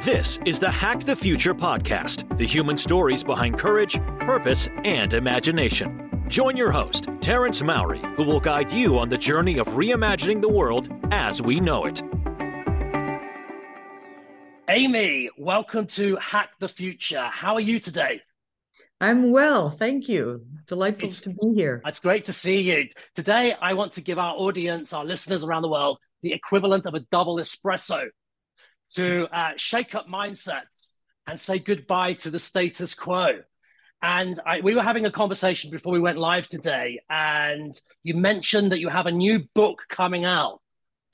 This is the Hack the Future podcast, the human stories behind courage, purpose, and imagination. Join your host, Terence Mauri, who will guide you on the journey of reimagining the world as we know it. Amy, welcome to Hack the Future. How are you today? I'm well, thank you. Delightful to be here. It's great to see you. Today, I want to give our audience, our listeners around the world, the equivalent of a double espresso to shake up mindsets and say goodbye to the status quo. And we were having a conversation before we went live today, and you mentioned that you have a new book coming out.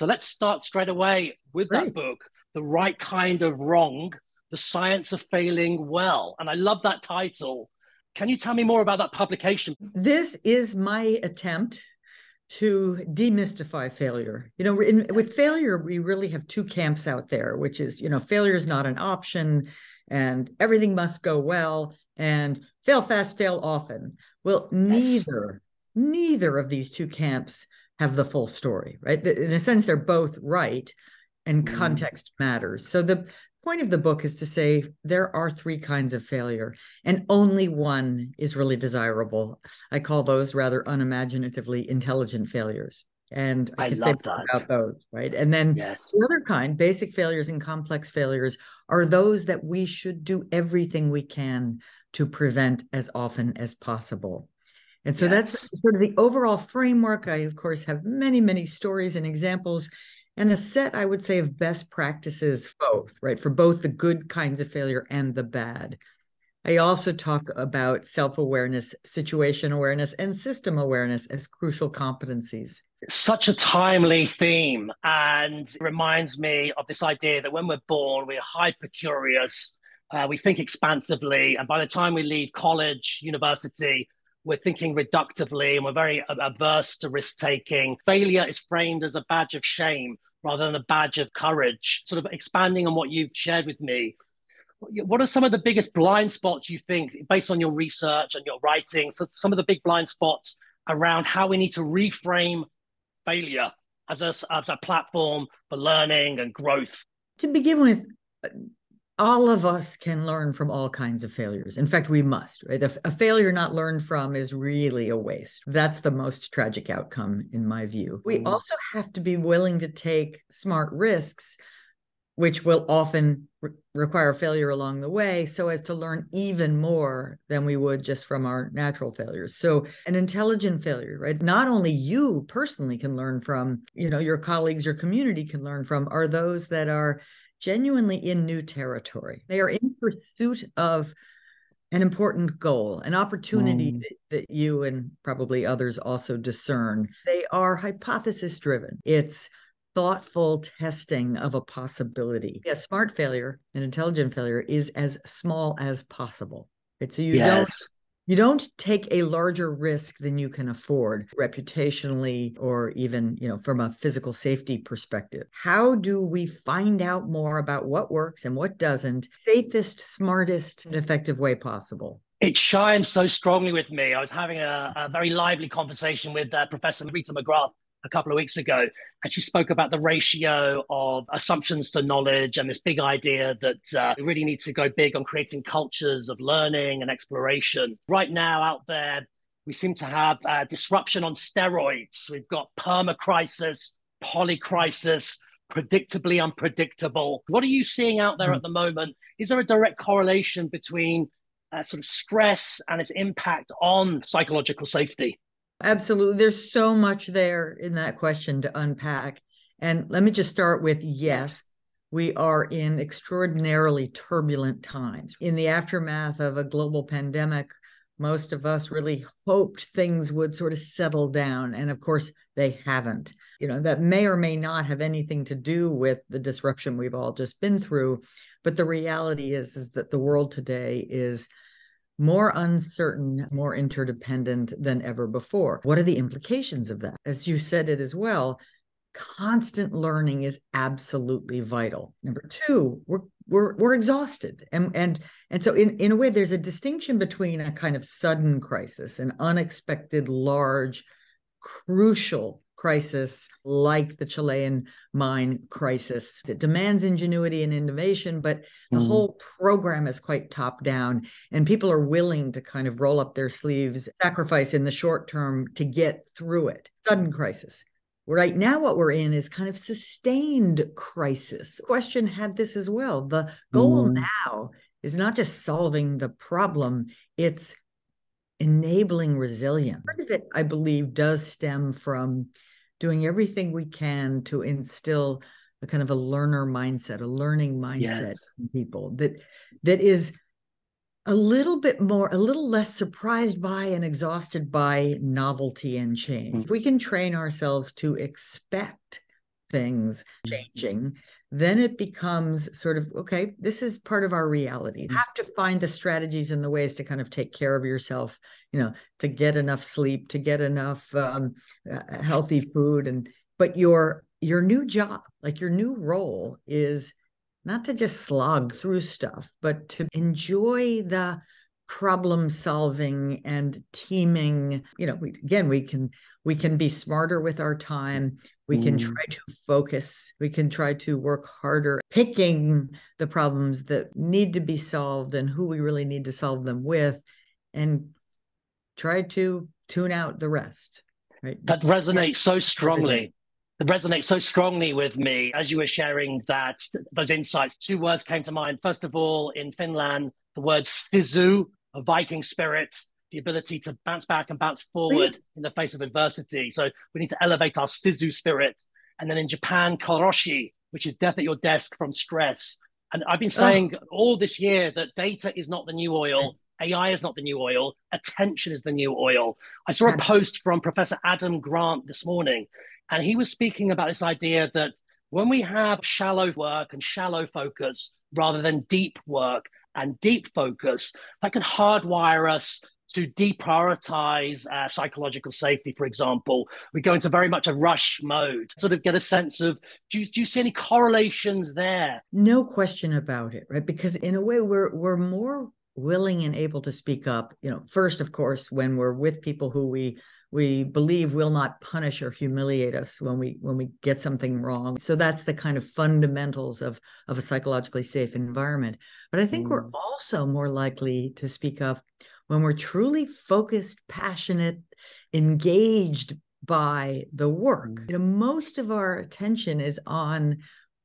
So let's start straight away with that book, The Right Kind of Wrong, The Science of Failing Well. And I love that title. Can you tell me more about that publication? This is my attempt to demystify failure. You know, with failure, we really have two camps out there, which is, failure is not an option and everything must go well and fail fast, fail often. Well, neither of these two camps have the full story, right? In a sense, they're both right and context matters. So the point of the book is to say there are three kinds of failure and only one is really desirable. I call those rather unimaginatively intelligent failures. And I can say more about those, right? And then the other kind, basic failures and complex failures, are those that we should do everything we can to prevent as often as possible. And so that's sort of the overall framework. I, of course, have many, many stories and examples and a set, I would say, of best practices, both, right? For both the good kinds of failure and the bad. I also talk about self-awareness, situation awareness, and system awareness as crucial competencies. Such a timely theme, and it reminds me of this idea that when we're born, we're hyper-curious, we think expansively, and by the time we leave college, university, we're thinking reductively, and we're very averse to risk-taking. Failure is framed as a badge of shame rather than a badge of courage. Sort of expanding on what you've shared with me, what are some of the biggest blind spots you think, based on your research and your writing, so some of the big blind spots around how we need to reframe failure as a platform for learning and growth? To begin with, all of us can learn from all kinds of failures. In fact, we must, right? A failure not learned from is really a waste. That's the most tragic outcome, in my view. We also have to be willing to take smart risks, which will often require failure along the way, so as to learn even more than we would just from our natural failures. So an intelligent failure, right? Not only you personally can learn from, your colleagues, your community can learn from, are those that are genuinely in new territory. They are in pursuit of an important goal, an opportunity that you and probably others also discern. They are hypothesis driven. It's thoughtful testing of a possibility. A smart failure, an intelligent failure, is as small as possible. Right? So you don't take a larger risk than you can afford reputationally or even, from a physical safety perspective. How do we find out more about what works and what doesn't, safest, smartest, and effective way possible? It shines so strongly with me. I was having a very lively conversation with Professor Rita McGrath a couple of weeks ago, and she spoke about the ratio of assumptions to knowledge and this big idea that we really need to go big on creating cultures of learning and exploration. Right now out there, we seem to have disruption on steroids. We've got perma-crisis, polycrisis, predictably unpredictable. What are you seeing out there at the moment? Is there a direct correlation between sort of stress and its impact on psychological safety? Absolutely. There's so much there in that question to unpack. And let me just start with, yes, we are in extraordinarily turbulent times. In the aftermath of a global pandemic, most of us really hoped things would sort of settle down. And of course, they haven't. That may or may not have anything to do with the disruption we've all just been through. But the reality is that the world today is more uncertain, more interdependent than ever before. What are the implications of that? As you said it as well, constant learning is absolutely vital. Number two, we're exhausted. And so in a way, there's a distinction between a kind of sudden crisis, an unexpected, large, crucial crisis, like the Chilean mine crisis. It demands ingenuity and innovation, but the whole program is quite top down, and people are willing to kind of roll up their sleeves, sacrifice in the short term to get through it. Sudden crisis. Right now, what we're in is kind of sustained crisis. Question had this as well. The goal now is not just solving the problem, it's enabling resilience. Part of it, I believe, does stem from doing everything we can to instill a kind of a learner mindset, a learning mindset in people that is a little less surprised by and exhausted by novelty and change. If we can train ourselves to expect things changing, then it becomes sort of, okay, this is part of our reality. You have to find the strategies and the ways to kind of take care of yourself, to get enough sleep, to get enough healthy food. But your new job, like your new role, is not to just slog through stuff, but to enjoy the problem solving and teaming. We can be smarter with our time. We can try to focus. We can try to work harder, picking the problems that need to be solved and who we really need to solve them with, and try to tune out the rest. Right? That resonates so strongly. It resonates so strongly with me as you were sharing those insights. Two words came to mind. First of all, in Finland, the word sisu, a Viking spirit, the ability to bounce back and bounce forward in the face of adversity. So we need to elevate our sisu spirit. And then in Japan, koroshi, which is death at your desk from stress. And I've been saying all this year that data is not the new oil. AI is not the new oil. Attention is the new oil. I saw a post from Professor Adam Grant this morning, and he was speaking about this idea that when we have shallow work and shallow focus rather than deep work and deep focus, that can hardwire us to deprioritize psychological safety, for example. We go into very much a rush mode, sort of get a sense of, do you see any correlations there? No question about it, right? Because in a way, we're more willing and able to speak up, first, of course, when we're with people who we believe will not punish or humiliate us when we get something wrong. So that's the kind of fundamentals of a psychologically safe environment. But I think we're also more likely to speak up when we're truly focused, passionate, engaged by the work. Most of our attention is on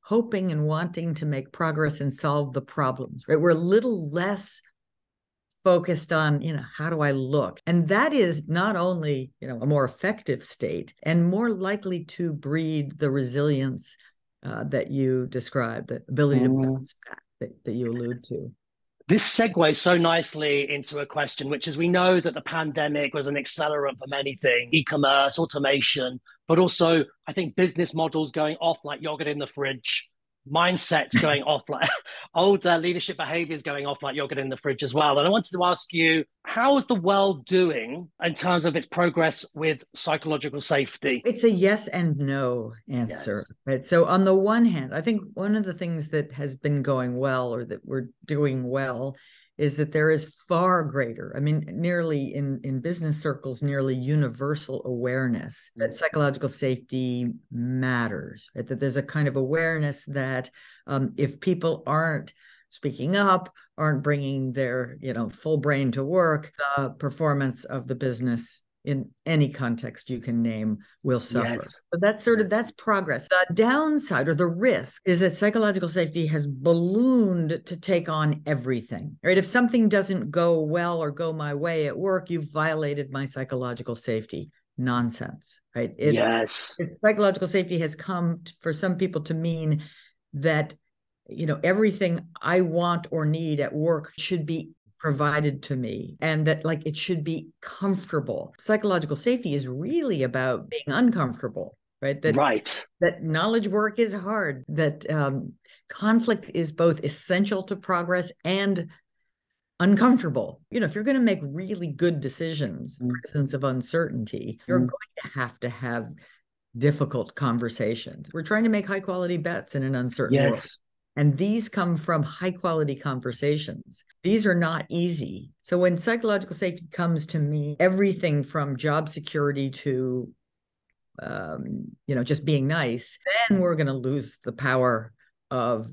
hoping and wanting to make progress and solve the problems, right? We're a little less focused on, how do I look? And that is not only, a more effective state and more likely to breed the resilience that you described, the ability to bounce back that you allude to. This segues so nicely into a question, which is, we know that the pandemic was an accelerant for many things, e-commerce, automation, but also I think business models going off like yogurt in the fridge, mindsets going off like older leadership behaviors going off like yogurt in the fridge as well. And I wanted to ask you, how is the world doing in terms of its progress with psychological safety? It's a yes and no answer, right? So on the one hand, I think one of the things that has been going well, or that we're doing well, is that there is far greater, nearly in business circles, nearly universal awareness that psychological safety matters, right? That there's a kind of awareness that if people aren't speaking up, aren't bringing their, full brain to work, the performance of the business in any context you can name will suffer. So that's progress. The downside, or the risk, is that psychological safety has ballooned to take on everything, right? If something doesn't go well or go my way at work, you've violated my psychological safety. Nonsense, right? Psychological safety has come for some people to mean that, everything I want or need at work should be provided to me, and that it should be comfortable. Psychological safety is really about being uncomfortable, right? That knowledge work is hard, that conflict is both essential to progress and uncomfortable. If you're going to make really good decisions in the presence of uncertainty, you're going to have difficult conversations. We're trying to make high quality bets in an uncertain world. And these come from high quality conversations. These are not easy. So when psychological safety comes to me, everything from job security to just being nice, then we're going to lose the power of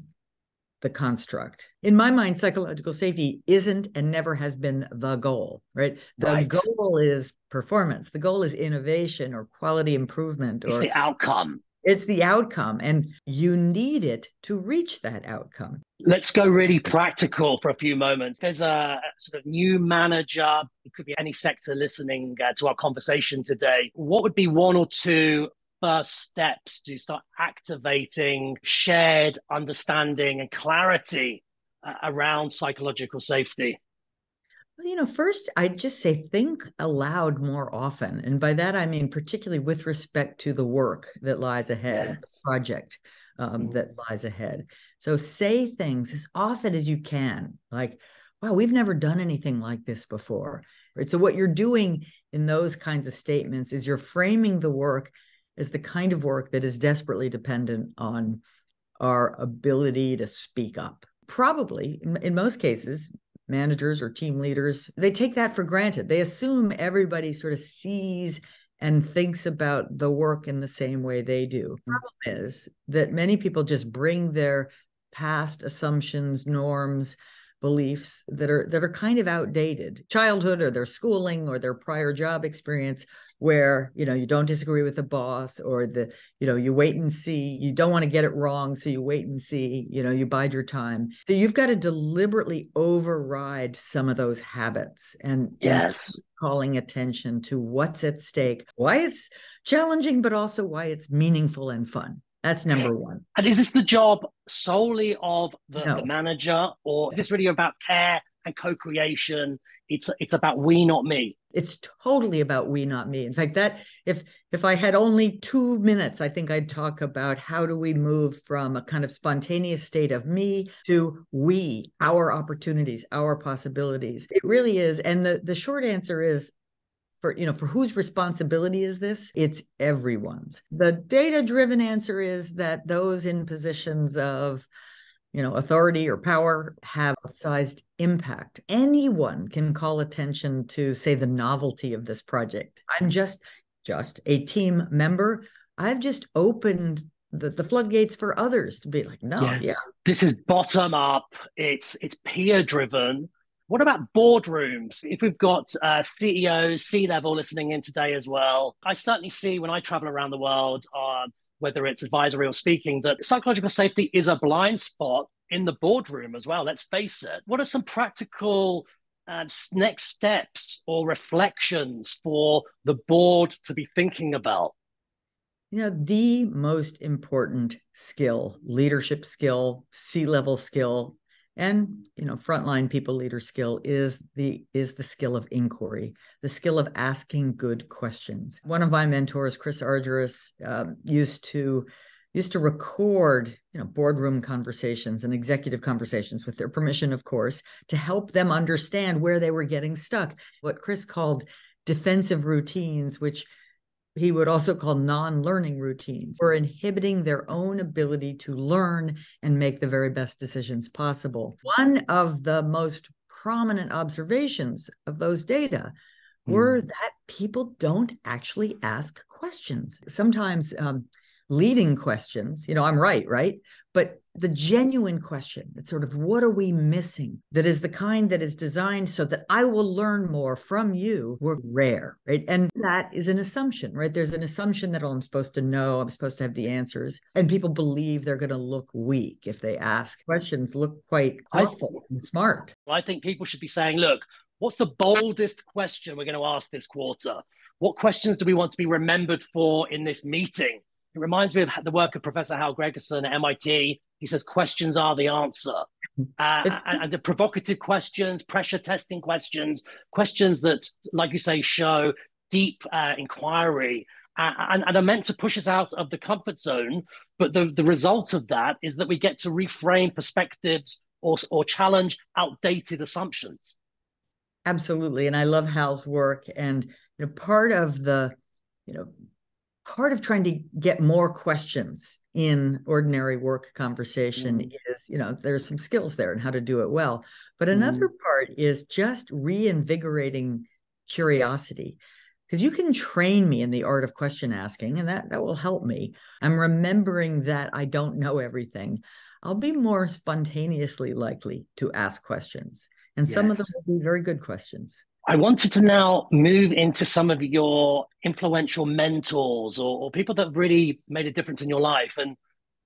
the construct. In my mind, psychological safety isn't and never has been the goal, right? The goal is performance. The goal is innovation or quality improvement. It's the outcome. It's the outcome, and you need it to reach that outcome. Let's go really practical for a few moments. There's a sort of new manager, it could be any sector listening to our conversation today. What would be one or two first steps to start activating shared understanding and clarity around psychological safety? First, I'd just say think aloud more often. And by that, I mean, particularly with respect to the work that lies ahead, the project that lies ahead. So say things as often as you can, like, wow, we've never done anything like this before. Right? So what you're doing in those kinds of statements is you're framing the work as the kind of work that is desperately dependent on our ability to speak up. Probably, in most cases, managers or team leaders, they take that for granted. They assume everybody sort of sees and thinks about the work in the same way they do. The problem is that many people just bring their past assumptions, norms, beliefs that are kind of outdated, childhood or their schooling or their prior job experience, where you don't disagree with the boss, or you wait and see, you don't want to get it wrong, so you wait and see, you bide your time. So you've got to deliberately override some of those habits and calling attention to what's at stake, why it's challenging, but also why it's meaningful and fun. That's number one. And is this the job solely of the manager, or is this really about care and co-creation? It's about we, not me. It's totally about we, not me. In fact, that if I had only 2 minutes, I think I'd talk about how do we move from a kind of spontaneous state of me to we, our opportunities, our possibilities. It really is. And the short answer is, for whose responsibility is this? It's everyone's. The data-driven answer is that those in positions of authority or power have outsized impact. Anyone can call attention to, say, the novelty of this project. I'm just a team member. I've just opened the floodgates for others to be like, this is bottom up. It's peer driven. What about boardrooms? If we've got CEOs, C-level listening in today as well, I certainly see when I travel around the world, whether it's advisory or speaking, that psychological safety is a blind spot in the boardroom as well. Let's face it. What are some practical next steps or reflections for the board to be thinking about? The most important skill, leadership skill, C-level skill, and frontline people leader skill is the skill of inquiry, the skill of asking good questions. One of my mentors, Chris Argyris, used to record boardroom conversations and executive conversations, with their permission, of course, to help them understand where they were getting stuck. What Chris called defensive routines, which he would also call non-learning routines, were inhibiting their own ability to learn and make the very best decisions possible. One of the most prominent observations of those data were that people don't actually ask questions. Sometimes leading questions, I'm right? But the genuine question, it's sort of, what are we missing? That is the kind that is designed so that I will learn more from you, were rare, right? And that is an assumption, right? There's an assumption that, I'm supposed to know, I'm supposed to have the answers. And people believe they're going to look weak if they ask questions, look quite thoughtful and smart. I think people should be saying, look, what's the boldest question we're going to ask this quarter? What questions do we want to be remembered for in this meeting? It reminds me of the work of Professor Hal Gregerson at MIT. He says questions are the answer. And the provocative questions, pressure testing questions, questions that, like you say, show deep inquiry and are meant to push us out of the comfort zone. But the result of that is that we get to reframe perspectives or challenge outdated assumptions. Absolutely. And I love Hal's work. And part of trying to get more questions in ordinary work conversation is, there's some skills there and how to do it well. But another part is just reinvigorating curiosity. because you can train me in the art of question asking, and that will help me. I'm remembering that I don't know everything. I'll be more spontaneously likely to ask questions. And some of them will be very good questions. I wanted to now move into some of your influential mentors or people that really made a difference in your life. And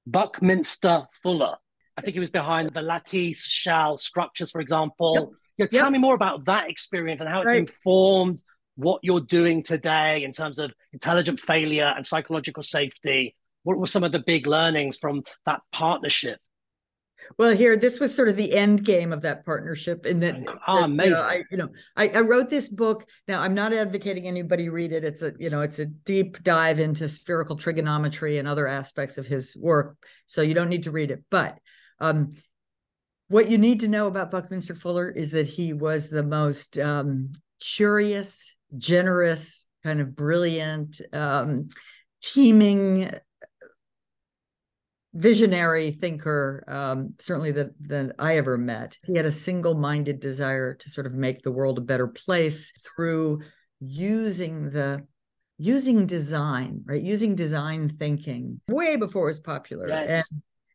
Buckminster Fuller, I think he was behind the lattice shell structures, for example. Tell me more about that experience and how it's informed what you're doing today in terms of intelligent failure and psychological safety. What were some of the big learnings from that partnership? Well, this was sort of the end game of that partnership. In that, amazing. I wrote this book. Now, I'm not advocating anybody read it. It's a deep dive into spherical trigonometry and other aspects of his work. So you don't need to read it. But what you need to know about Buckminster Fuller is that he was the most curious, generous, kind of brilliant, teeming, visionary thinker, certainly that I ever met. He had a single-minded desire to sort of make the world a better place through using design, right? Using design thinking way before it was popular. Yes.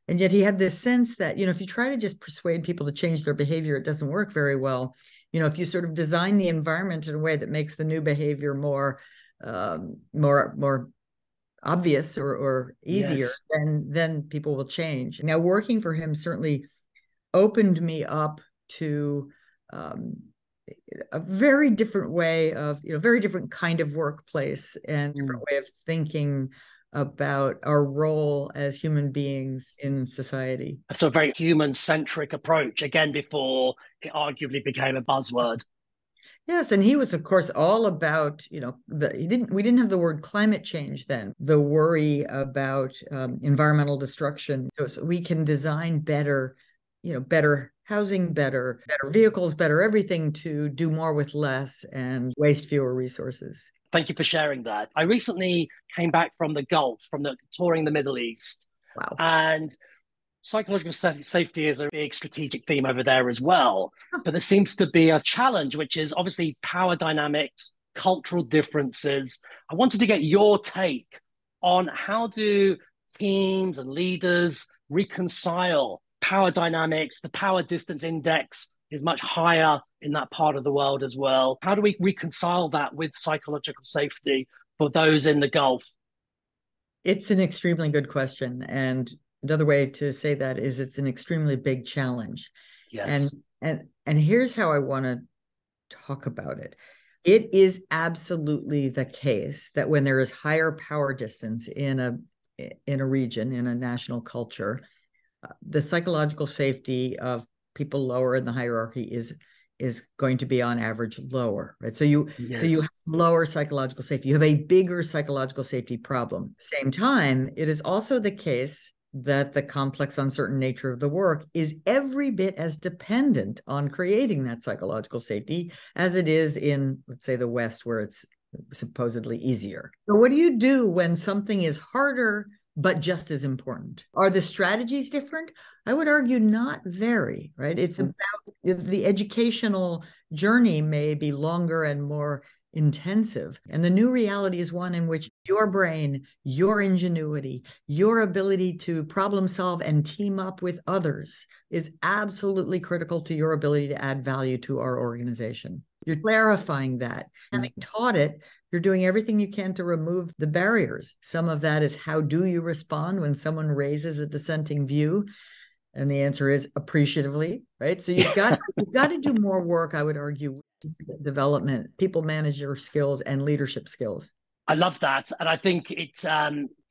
And yet he had this sense that, if you try to just persuade people to change their behavior, it doesn't work very well. If you sort of design the environment in a way that makes the new behavior more obvious or easier, then people will change. Now, working for him certainly opened me up to a very different way of, very different kind of workplace and different way of thinking about our role as human beings in society. So a very human-centric approach, again, before it arguably became a buzzword. Yes, and he was, of course, all about, we didn't have the word climate change then, the worry about environmental destruction. So we can design better, better housing, better vehicles, better everything to do more with less and waste fewer resources. Thank you for sharing that. I recently came back from the Gulf, from touring the Middle East. Wow. And psychological safety is a big strategic theme over there as well. But there seems to be a challenge, which is obviously power dynamics, cultural differences. I wanted to get your take on how do teams and leaders reconcile power dynamics. The power distance index is much higher in that part of the world as well. How do we reconcile that with psychological safety for those in the Gulf? It's an extremely good question. And another way to say that is it's an extremely big challenge. Yes. And here's how I want to talk about it. It is absolutely the case that when there is higher power distance in a region, in a national culture, the psychological safety of people lower in the hierarchy is going to be on average lower, right? So you have lower psychological safety. You have a bigger psychological safety problem. Same time, it is also the case that the complex, uncertain nature of the work is every bit as dependent on creating that psychological safety as it is in, let's say, the West, where it's supposedly easier. So what do you do when something is harder but just as important? Are the strategies different? I would argue not very, right? It's about the educational journey may be longer and more intensive. And the new reality is one in which your brain, your ingenuity, your ability to problem solve and team up with others is absolutely critical to your ability to add value to our organization. You're clarifying that. Having taught it, you're doing everything you can to remove the barriers. Some of that is how do you respond when someone raises a dissenting view? And the answer is appreciatively, right? So you've got to do more work, I would argue, development, people manager skills and leadership skills. I love that. And I think it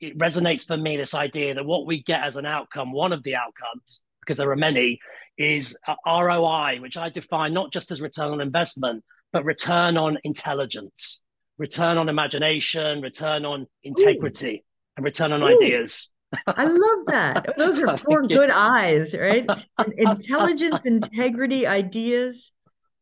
resonates for me, this idea that what we get as an outcome, one of the outcomes, because there are many, is ROI, which I define not just as return on investment, but return on intelligence, return on imagination, return on integrity, and return on ideas. I love that. Those are four good eyes, right? Intelligence, integrity, ideas.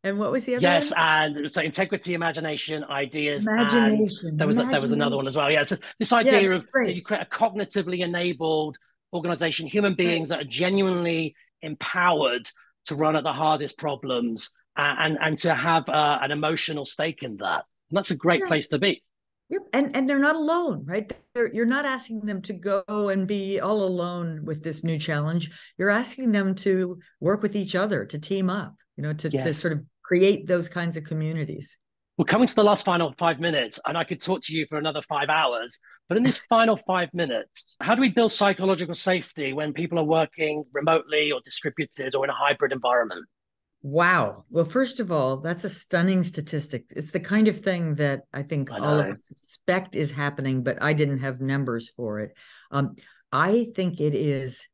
And what was the other yes, one? And so integrity, imagination, ideas, imagination. And there was another one as well. Yeah, so this idea of that you create a cognitively enabled organization, human beings that are genuinely empowered to run at the hardest problems and to have an emotional stake in that. And that's a great Yeah. place to be. Yep. And they're not alone, right? You're not asking them to go and be all alone with this new challenge. You're asking them to work with each other, to team up, to sort Yes. of create those kinds of communities. We're coming to the last final 5 minutes, and I could talk to you for another 5 hours. But in this final 5 minutes, how do we build psychological safety when people are working remotely or distributed or in a hybrid environment? Wow. Well, first of all, that's a stunning statistic. It's the kind of thing that I think I all of know. us suspect is happening, but I didn't have numbers for it. I think it is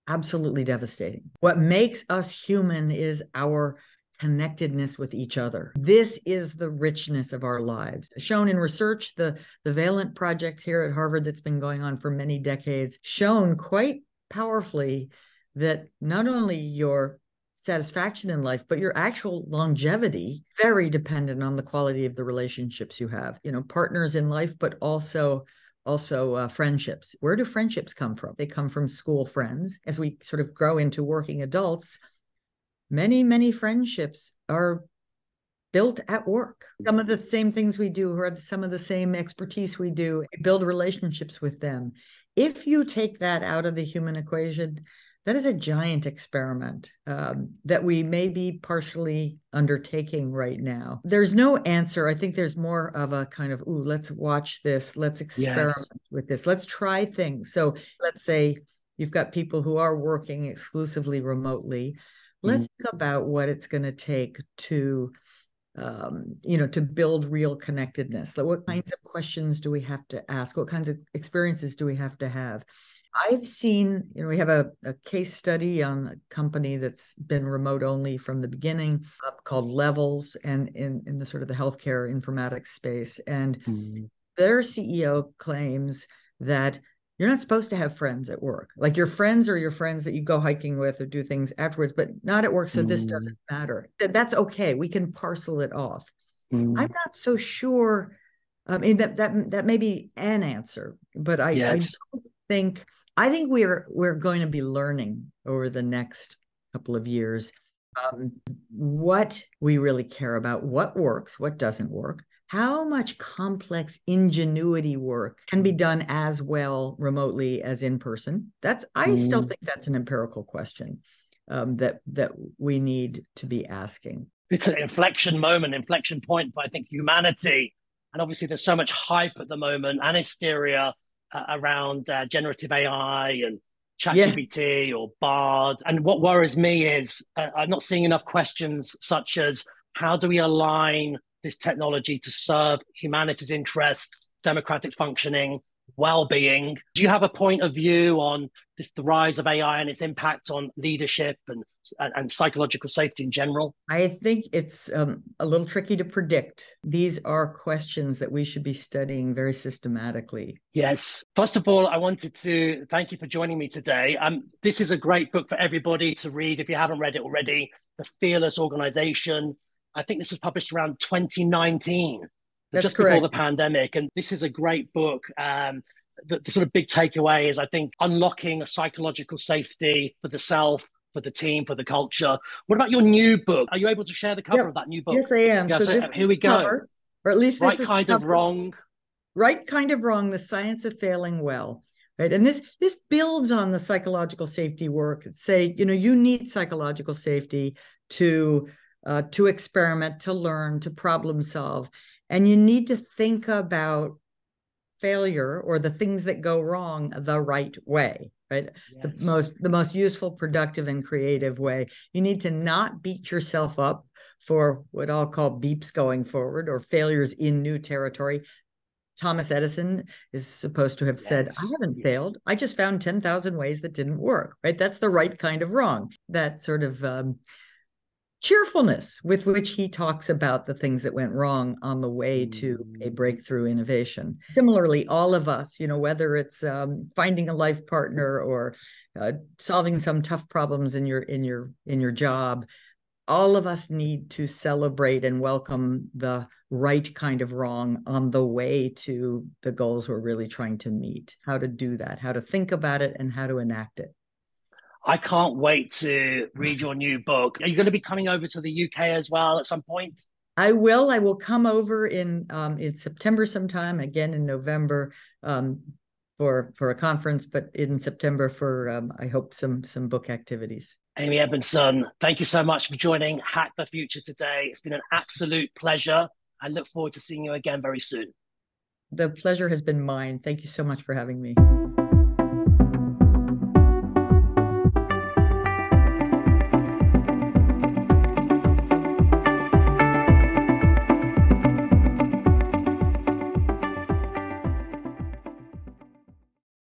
absolutely devastating. What makes us human is our connectedness with each other. This is the richness of our lives. Shown in research, the Valent Project here at Harvard that's been going on for many decades, shown quite powerfully that not only your satisfaction in life, but your actual longevity, very dependent on the quality of the relationships you have, partners in life, but also friendships. Where do friendships come from? They come from school friends. As we sort of grow into working adults, many friendships are built at work. Some of the same things we do, or some of the same expertise we do, build relationships with them. If you take that out of the human equation, that is a giant experiment that we may be partially undertaking right now. There's no answer. I think there's more of a kind of, let's watch this. Let's experiment with this. Let's try things. So let's say you've got people who are working exclusively remotely. Let's think about what it's going to take to to build real connectedness. Like, what kinds of questions do we have to ask? What kinds of experiences do we have to have? I've seen, we have a case study on a company that's been remote only from the beginning called Levels, and in the sort of the healthcare informatics space. And their CEO claims that you're not supposed to have friends at work. Like, your friends are your friends that you go hiking with or do things afterwards, but not at work. So this doesn't matter. That's okay. We can parcel it off. I'm not so sure. I mean, that may be an answer, but I don't I think we're going to be learning over the next couple of years what we really care about, what works, what doesn't work, how much complex ingenuity work can be done as well remotely as in person. I still think that's an empirical question that we need to be asking. It's an inflection point, but I think humanity, and obviously there's so much hype at the moment and hysteria around generative AI and ChatGPT or Bard. And what worries me is I'm not seeing enough questions such as, how do we align this technology to serve humanity's interests, democratic functioning, well-being? Do you have a point of view on the rise of AI and its impact on leadership and psychological safety in general? I think it's a little tricky to predict. These are questions that we should be studying very systematically. Yes. First of all, I wanted to thank you for joining me today. This is a great book for everybody to read if you haven't read it already. The Fearless Organization. I think this was published around 2019. Just correct. Before the pandemic. And this is a great book. The sort of big takeaway is, I think, unlocking a psychological safety for the self, for the team, for the culture. What about your new book? Are you able to share the cover of that new book? Yes, I am. Yeah, so here we go. Cover, or at least this is Kind of Wrong. Right Kind of Wrong, The Science of Failing Well. Right. And this builds on the psychological safety work. Say, you need psychological safety to experiment, to learn, to problem solve. And you need to think about failure or the things that go wrong the right way, right? Yes. The most useful, productive, and creative way. You need to not beat yourself up for what I'll call beeps going forward or failures in new territory. Thomas Edison is supposed to have said, I haven't failed. I just found 10,000 ways that didn't work, right? That's the right kind of wrong. That sort of cheerfulness with which he talks about the things that went wrong on the way to a breakthrough innovation. Similarly, all of us, whether it's finding a life partner or solving some tough problems in your job, all of us need to celebrate and welcome the right kind of wrong on the way to the goals we're really trying to meet. How to do that, how to think about it, and how to enact it. I can't wait to read your new book. Are you going to be coming over to the UK as well at some point? I will. I will come over in September sometime, again in November for a conference, but in September for I hope some book activities. Amy Edmondson, thank you so much for joining Hack the Future today. It's been an absolute pleasure. I look forward to seeing you again very soon. The pleasure has been mine. Thank you so much for having me.